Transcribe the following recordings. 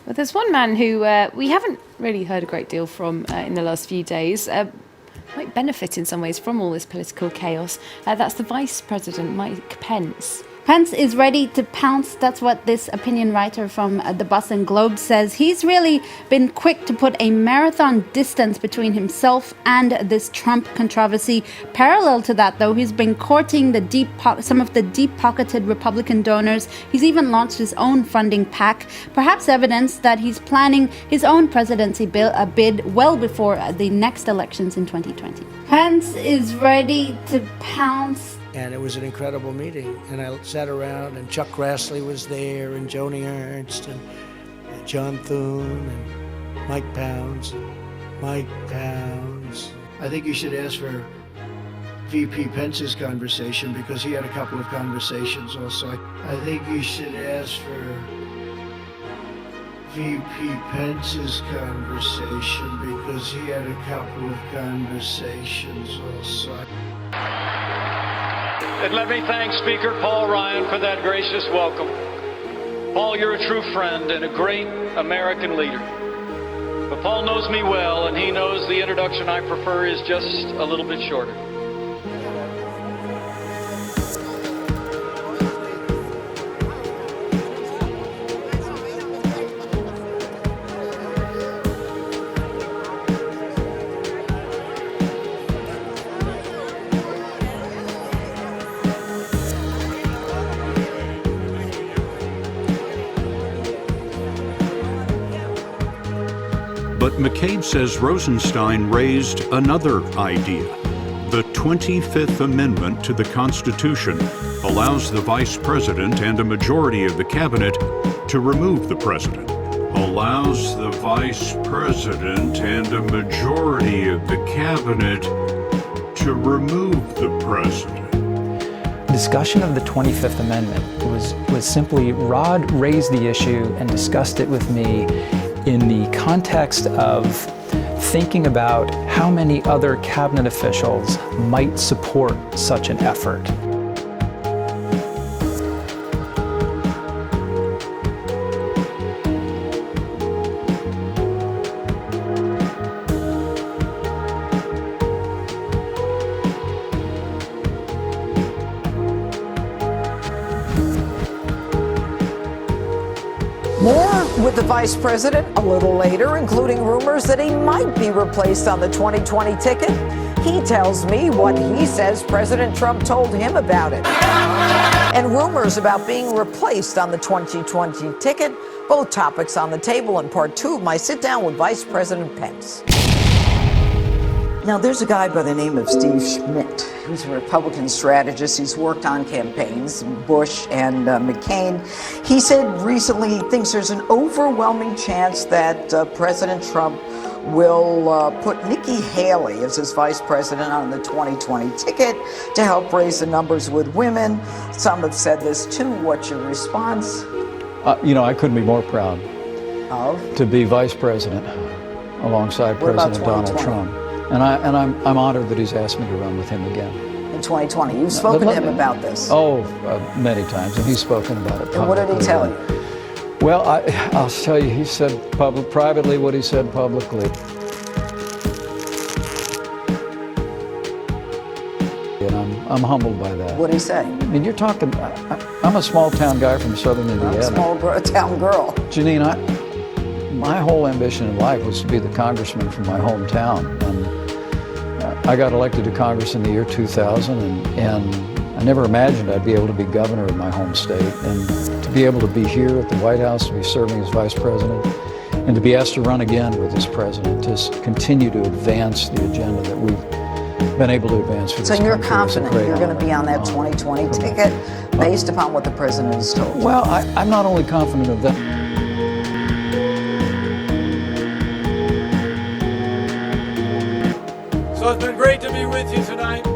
Well, there's one man who we haven't really heard a great deal from in the last few days. Might benefit in some ways from all this political chaos. That's the Vice President, Mike Pence. Pence is ready to pounce. That's what this opinion writer from the Boston Globe says. He's really been quick to put a marathon distance between himself and this Trump controversy. Parallel to that, though, he's been courting some of the deep-pocketed Republican donors. He's even launched his own funding pack, perhaps evidence that he's planning his own presidency bid well before the next elections in 2020. Pence is ready to pounce. And it was an incredible meeting. And I sat around, and Chuck Grassley was there, and Joni Ernst, and John Thune, and Mike Pounds. I think you should ask for VP Pence's conversation, because he had a couple of conversations also. I think you should ask for VP Pence's conversation, because he had a couple of conversations also. And let me thank Speaker Paul Ryan for that gracious welcome. Paul, you're a true friend and a great American leader. But Paul knows me well, and he knows the introduction I prefer is just a little bit shorter. But McCabe says Rosenstein raised another idea. The 25th Amendment to the Constitution allows the Vice President and a majority of the cabinet to remove the President. Allows the Vice President and a majority of the cabinet to remove the President. Discussion of the 25th Amendment was simply Rod raised the issue and discussed it with me in the context of thinking about how many other cabinet officials might support such an effort. More with the Vice President a little later, including rumors that he might be replaced on the 2020 ticket. He tells me what he says President Trump told him about it. And rumors about being replaced on the 2020 ticket, both topics on the table in part two of my sit-down with Vice President Pence. Now, there's a guy by the name of Steve Schmidt. He's a Republican strategist. He's worked on campaigns, Bush and McCain. He said recently he thinks there's an overwhelming chance that President Trump will put Nikki Haley as his vice president on the 2020 ticket to help raise the numbers with women. Some have said this too. What's your response? I couldn't be more proud to be vice president alongside President Donald Trump. And I'm honored that he's asked me to run with him again. In 2020. You've spoken to him about this. Many times, and he's spoken about it publicly. And what did he tell you? Well, I'll tell you, he said privately what he said publicly. And I'm humbled by that. What did he say? I mean, you're talking, I'm a small town guy from southern Indiana. I'm a small town girl. Janine, my whole ambition in life was to be the congressman from my hometown. And I got elected to Congress in the year 2000, and I never imagined I'd be able to be governor of my home state, and to be able to be here at the White House, to be serving as vice president, and to be asked to run again with this president, to continue to advance the agenda that we've been able to advance for this country. So you're confident you're going to be on that 2020 ticket based upon what the president has told you? Well, I'm not only confident of that. So it's been great to be with you tonight.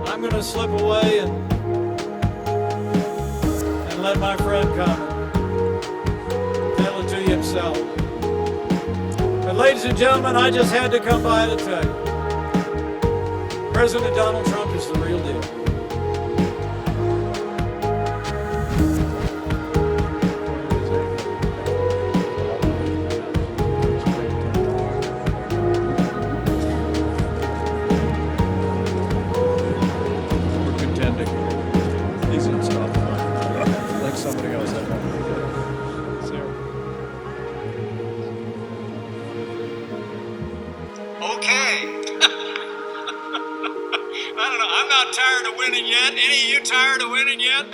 I'm going to slip away and let my friend come and tell it to you himself. But ladies and gentlemen, I just had to come by to tell you, President Donald Trump is the real deal. Okay. I don't know. I'm not tired of winning yet. Any of you tired of winning yet?